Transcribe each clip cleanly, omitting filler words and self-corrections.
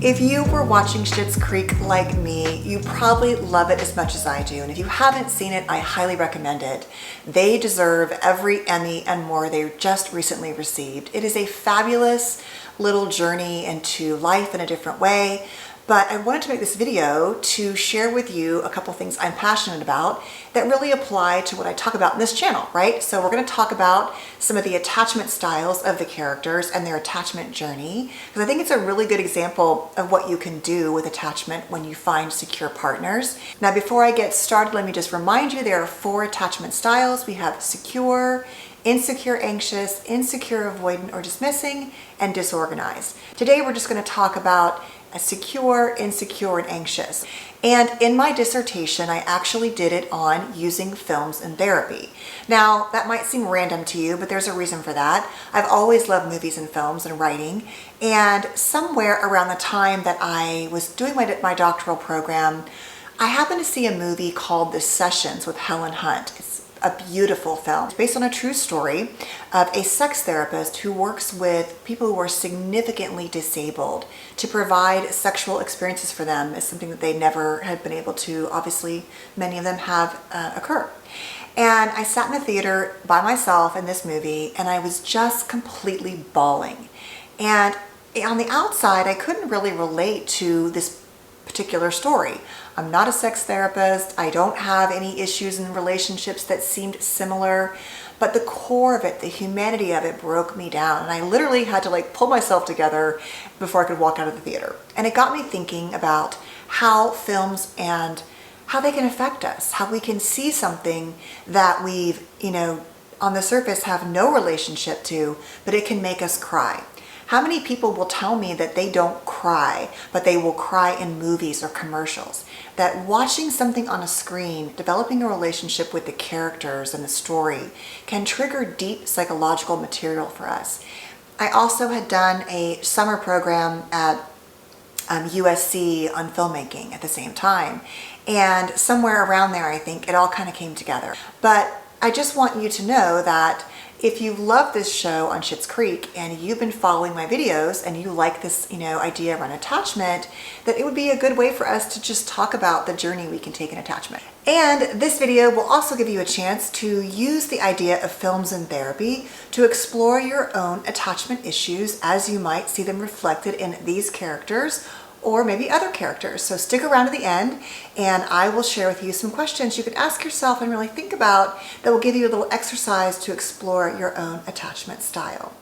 If you were watching Schitt's Creek like me, you probably love it as much as I do. And if you haven't seen it, I highly recommend it. They deserve every Emmy and more they just recently received. It is a fabulous little journey into life in a different way. But I wanted to make this video to share with you a couple things I'm passionate about that really apply to what I talk about in this channel, right? So we're going to talk about some of the attachment styles of the characters and their attachment journey, because I think it's a really good example of what you can do with attachment when you find secure partners. Now, before I get started, let me just remind you there are 4 attachment styles. We have secure, insecure, anxious, insecure, avoidant or dismissing, and disorganized. Today we're just going to talk about secure, insecure, and anxious. And in my dissertation, I actually did it on using films in therapy. Now, that might seem random to you, but there's a reason for that. I've always loved movies and films and writing. And somewhere around the time that I was doing my doctoral program, I happened to see a movie called The Sessions with Helen Hunt. It's a beautiful film. It's based on a true story of a sex therapist who works with people who are significantly disabled to provide sexual experiences for them as something that they never had been able to, obviously many of them have, occur. And I sat in the theater by myself in this movie and I was just completely bawling. And on the outside, I couldn't really relate to this particular story. I'm not a sex therapist. I don't have any issues in relationships that seemed similar, but the core of it, the humanity of it broke me down. And I literally had to pull myself together before I could walk out of the theater. And it got me thinking about how films and how they can affect us, how we can see something that we've, on the surface have no relationship to, but it can make us cry. How many people will tell me that they don't cry, but they will cry in movies or commercials? That watching something on a screen, developing a relationship with the characters and the story can trigger deep psychological material for us. I also had done a summer program at USC on filmmaking at the same time. And somewhere around there, I think it all kind of came together. But I just want you to know that if you love this show on Schitt's Creek and you've been following my videos and you like this, idea around attachment, that it would be a good way for us to just talk about the journey we can take in attachment. And this video will also give you a chance to use the idea of films in therapy to explore your own attachment issues as you might see them reflected in these characters or maybe other characters. So stick around to the end and I will share with you some questions you can ask yourself and really think about that will give you a little exercise to explore your own attachment style.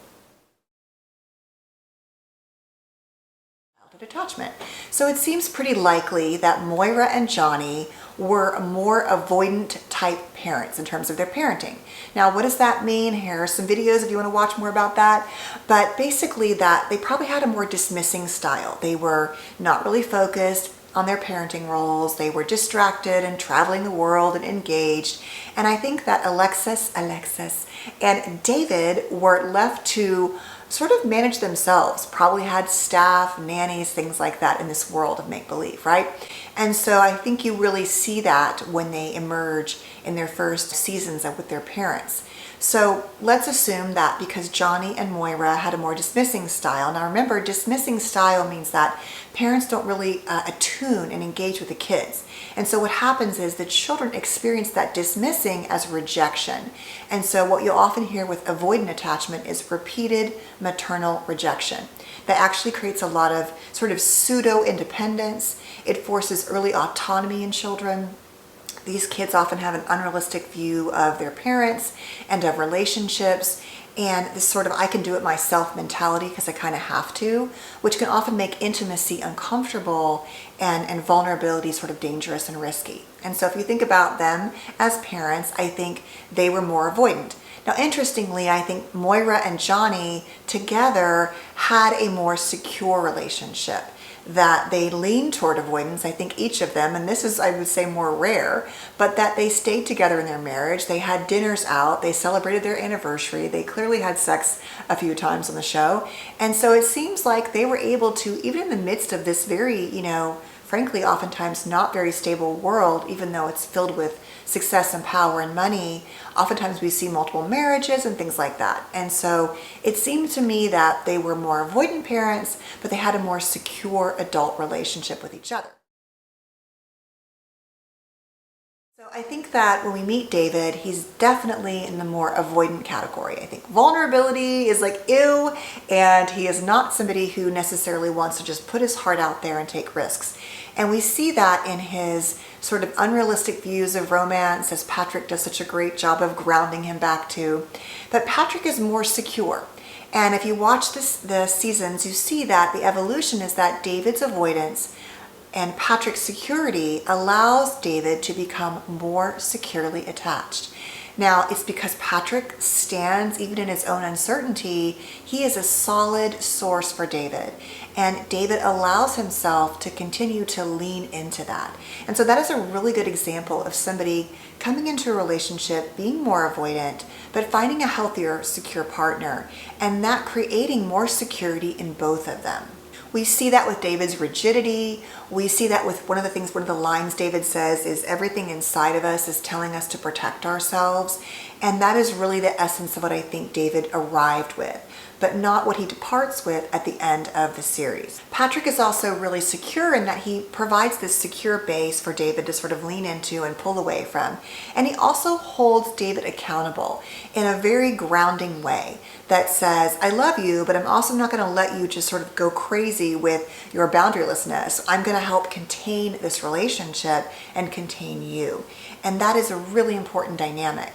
Attachment. So it seems pretty likely that Moira and Johnny were more avoidant type parents in terms of their parenting. Now, what does that mean? Here are some videos if you want to watch more about that. But basically that they probably had a more dismissing style. They were not really focused on their parenting roles. They were distracted and traveling the world and engaged. And I think that Alexis and David were left to sort of manage themselves, probably had staff, nannies, things like that in this world of make-believe, right? And so I think you really see that when they emerge in their first seasons with their parents. So let's assume that because Johnny and Moira had a more dismissing style. Now remember, dismissing style means that parents don't really attune and engage with the kids. And so what happens is the children experience that dismissing as rejection. And so what you'll often hear with avoidant attachment is repeated maternal rejection. That actually creates a lot of sort of pseudo-independence. It forces early autonomy in children. These kids often have an unrealistic view of their parents and of relationships, and this sort of I can do it myself mentality because I kind of have to, which can often make intimacy uncomfortable and vulnerability sort of dangerous and risky. And so if you think about them as parents, I think they were more avoidant. Now, interestingly, I think Moira and Johnny together had a more secure relationship, that they leaned toward avoidance, I think each of them, and this is, I would say, more rare, but that they stayed together in their marriage. They had dinners out, they celebrated their anniversary, they clearly had sex a few times on the show. And so it seems like they were able to, even in the midst of this very, frankly, oftentimes not very stable world, even though it's filled with success and power and money, oftentimes we see multiple marriages and things like that. And so it seemed to me that they were more avoidant parents, but they had a more secure adult relationship with each other. So I think that when we meet David, he's definitely in the more avoidant category. I think vulnerability is like ew, and he is not somebody who necessarily wants to just put his heart out there and take risks. And we see that in his sort of unrealistic views of romance, as Patrick does such a great job of grounding him back to. But Patrick is more secure. And if you watch the seasons, you see that the evolution is that David's avoidance and Patrick's security allows David to become more securely attached. Now, it's because Patrick stands even in his own uncertainty. He is a solid source for David, and David allows himself to continue to lean into that. And so that is a really good example of somebody coming into a relationship, being more avoidant, but finding a healthier, secure partner, and that creating more security in both of them. We see that with David's rigidity. We see that with one of the lines David says is everything inside of us is telling us to protect ourselves. And that is really the essence of what I think David arrived with, but not what he departs with at the end of the series. Patrick is also really secure in that he provides this secure base for David to sort of lean into and pull away from. And he also holds David accountable in a very grounding way that says, I love you, but I'm also not going to let you just sort of go crazy with your boundarylessness. I'm going to help contain this relationship and contain you. And that is a really important dynamic.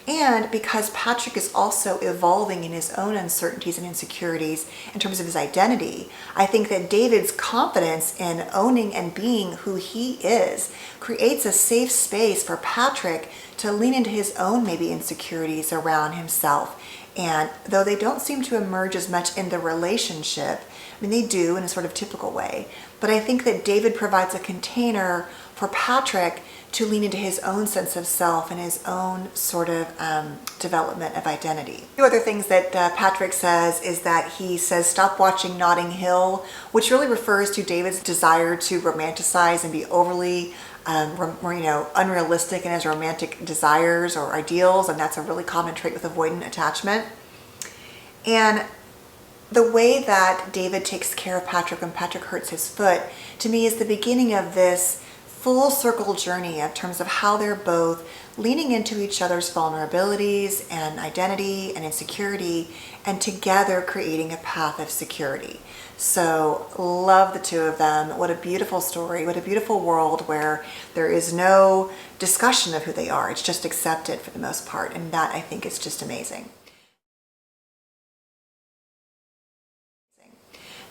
And because Patrick is also evolving in his own uncertainties and insecurities in terms of his identity, I think that David's confidence in owning and being who he is creates a safe space for Patrick to lean into his own maybe insecurities around himself. And though they don't seem to emerge as much in the relationship, I mean, they do in a sort of typical way, but I think that David provides a container for Patrick to lean into his own sense of self and his own sort of development of identity. Two other things that Patrick says is that he says, stop watching Notting Hill, which really refers to David's desire to romanticize and be overly unrealistic in his romantic desires or ideals, and that's a really common trait with avoidant attachment. And the way that David takes care of Patrick when Patrick hurts his foot, to me, is the beginning of this full circle journey in terms of how they're both leaning into each other's vulnerabilities and identity and insecurity, and together creating a path of security. So love the two of them. What a beautiful story. What a beautiful world where there is no discussion of who they are. It's just accepted for the most part. And that, I think, is just amazing.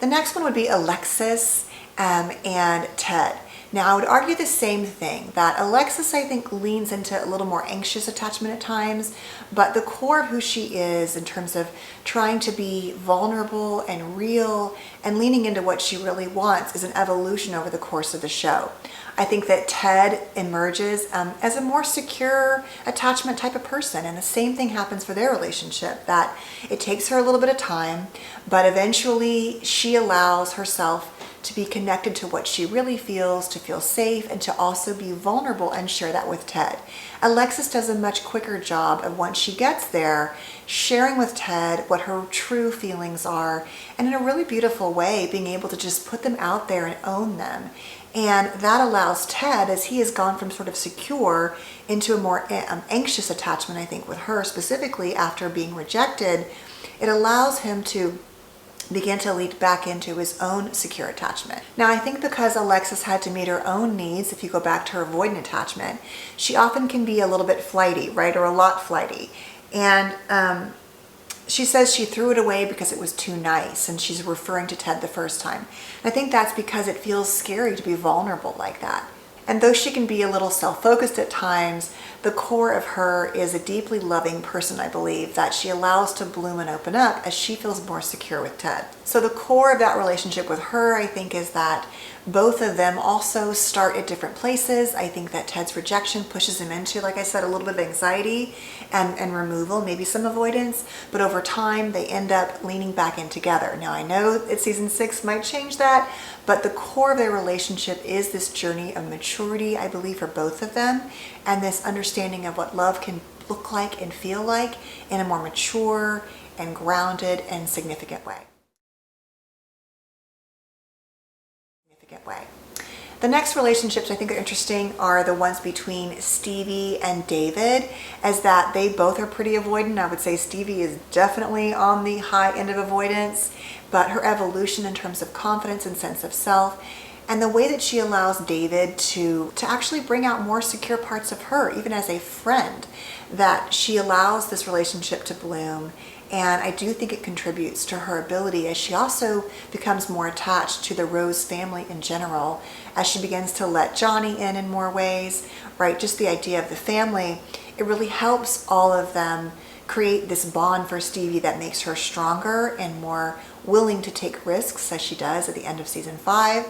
The next one would be Alexis and Ted. Now, I would argue the same thing, that Alexis, I think, leans into a little more anxious attachment at times, but the core of who she is in terms of trying to be vulnerable and real and leaning into what she really wants is an evolution over the course of the show. I think that Ted emerges as a more secure attachment type of person, and the same thing happens for their relationship, that it takes her a little bit of time, but eventually she allows herself to be connected to what she really feels, to feel safe, and to also be vulnerable and share that with Ted. Alexis does a much quicker job of, once she gets there, sharing with Ted what her true feelings are, and in a really beautiful way, being able to just put them out there and own them. And that allows Ted, as he has gone from sort of secure into a more anxious attachment, I think, with her specifically after being rejected, it allows him to begin to lead back into his own secure attachment. Now, I think because Alexis had to meet her own needs, if you go back to her avoidant attachment, she often can be a little bit flighty, right? Or a lot flighty. And she says she threw it away because it was too nice, and she's referring to Ted the first time. And I think that's because it feels scary to be vulnerable like that. And though she can be a little self-focused at times, the core of her is a deeply loving person, I believe, that she allows to bloom and open up as she feels more secure with Ted. So the core of that relationship with her, I think, is that both of them also start at different places. I think that Ted's rejection pushes him into, like I said, a little bit of anxiety and removal, maybe some avoidance, but over time they end up leaning back in together. Now I know that season 6 might change that, but the core of their relationship is this journey of maturity, I believe, for both of them, and this understanding of what love can look like and feel like in a more mature and grounded and significant way. The next relationships I think are interesting are the ones between Stevie and David, as that they both are pretty avoidant. I would say Stevie is definitely on the high end of avoidance, but her evolution in terms of confidence and sense of self, and the way that she allows David to actually bring out more secure parts of her, even as a friend, that she allows this relationship to bloom. And I do think it contributes to her ability as she also becomes more attached to the Rose family in general, as she begins to let Johnny in more ways, right? Just the idea of the family, it really helps all of them create this bond for Stevie that makes her stronger and more willing to take risks, as she does at the end of season 5.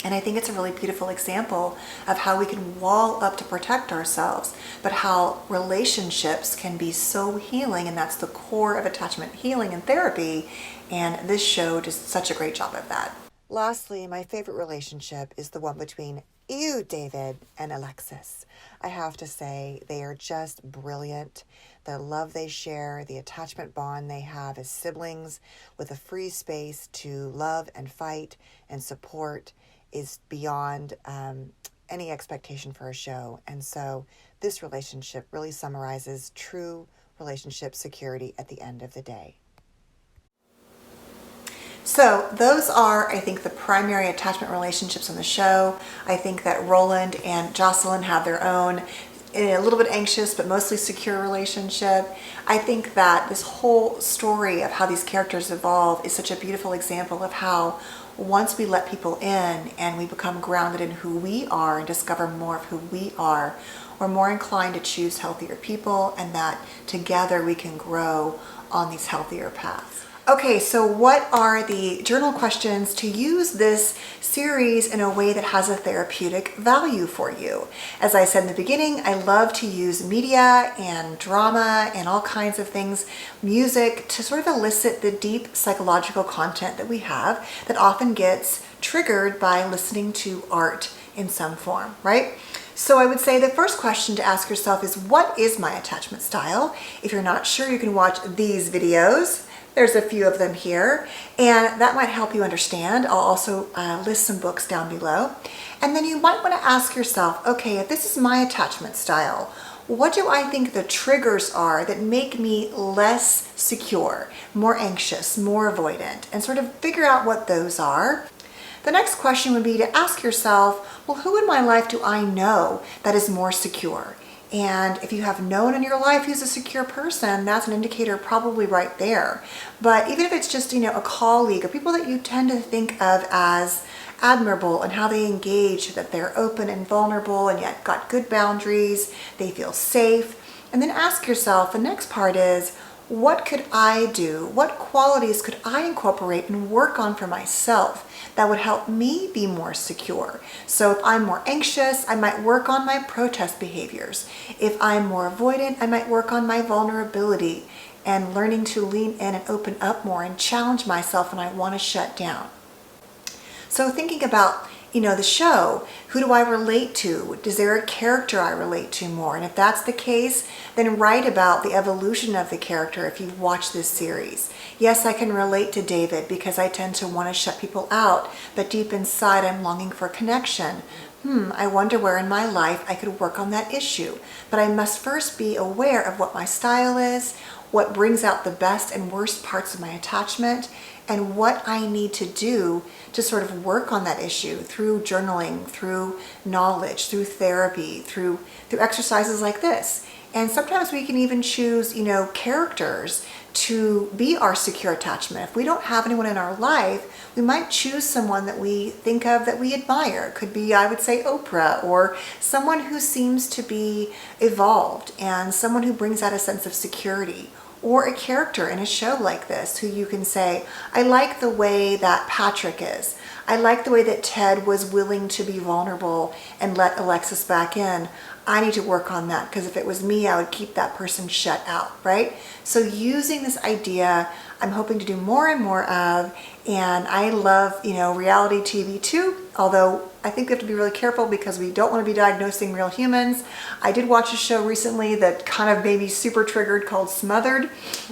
And I think it's a really beautiful example of how we can wall up to protect ourselves, but how relationships can be so healing, and that's the core of attachment healing and therapy, and this show does such a great job of that. Lastly, my favorite relationship is the one between you, David, and Alexis. I have to say, they are just brilliant. The love they share, the attachment bond they have as siblings with a free space to love and fight and support is beyond any expectation for a show. And so this relationship really summarizes true relationship security at the end of the day. So those are, I think, the primary attachment relationships on the show. I think that Roland and Jocelyn have their own, a little bit anxious but mostly secure relationship. I think that this whole story of how these characters evolve is such a beautiful example of how once we let people in and we become grounded in who we are and discover more of who we are, we're more inclined to choose healthier people, and that together we can grow on these healthier paths. Okay, so what are the journal questions to use this series in a way that has a therapeutic value for you? As I said in the beginning, I love to use media and drama and all kinds of things, music, to sort of elicit the deep psychological content that we have that often gets triggered by listening to art in some form, right? So I would say the first question to ask yourself is, what is my attachment style? If you're not sure, you can watch these videos. There's a few of them here, and that might help you understand. I'll also list some books down below. And then you might want to ask yourself, okay, if this is my attachment style, what do I think the triggers are that make me less secure, more anxious, more avoidant, and sort of figure out what those are. The next question would be to ask yourself, well, who in my life do I know that is more secure? And if you have no one in your life who's a secure person, that's an indicator probably right there. But even if it's just, a colleague or people that you tend to think of as admirable and how they engage, that they're open and vulnerable and yet got good boundaries, they feel safe. And then ask yourself, the next part is, what could I do? What qualities could I incorporate and work on for myself that would help me be more secure? So if I'm more anxious, I might work on my protest behaviors. If I'm more avoidant, I might work on my vulnerability and learning to lean in and open up more and challenge myself when I want to shut down. So thinking about the show, who do I relate to? Is there a character I relate to more? And if that's the case, then write about the evolution of the character if you've watched this series. Yes, I can relate to David because I tend to want to shut people out, but deep inside I'm longing for connection. I wonder where in my life I could work on that issue. But I must first be aware of what my style is, what brings out the best and worst parts of my attachment, and what I need to do to sort of work on that issue through journaling, through knowledge, through therapy, through exercises like this. And sometimes we can even choose, you know, characters to be our secure attachment. If we don't have anyone in our life, we might choose someone that we think of that we admire. It could be, I would say, Oprah, or someone who seems to be evolved and someone who brings out a sense of security, or a character in a show like this who you can say, I like the way that Patrick is. I like the way that Ted was willing to be vulnerable and let Alexis back in. I need to work on that, because if it was me, I would keep that person shut out, right? So using this idea, I'm hoping to do more and more of, and I love, you know, reality TV too, although I think we have to be really careful because we don't want to be diagnosing real humans. I did watch a show recently that kind of made me super triggered called Smothered,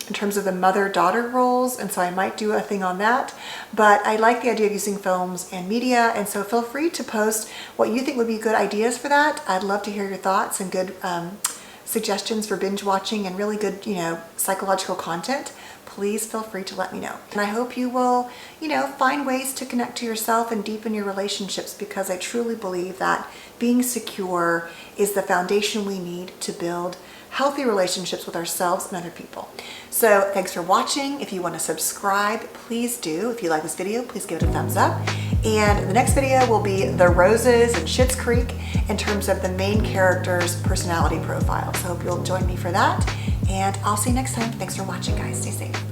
in terms of the mother-daughter roles, and so I might do a thing on that. But I like the idea of using films and media, and so feel free to post what you think would be good ideas for that. I'd love to hear your thoughts and good suggestions for binge watching and really good, you know, psychological content. Please feel free to let me know. And I hope you will, you know, find ways to connect to yourself and deepen your relationships, because I truly believe that being secure is the foundation we need to build healthy relationships with ourselves and other people. So thanks for watching. If you want to subscribe, please do. If you like this video, please give it a thumbs up. And the next video will be the Roses and Schitt's Creek in terms of the main character's personality profile. So I hope you'll join me for that. And I'll see you next time. Thanks for watching, guys. Stay safe.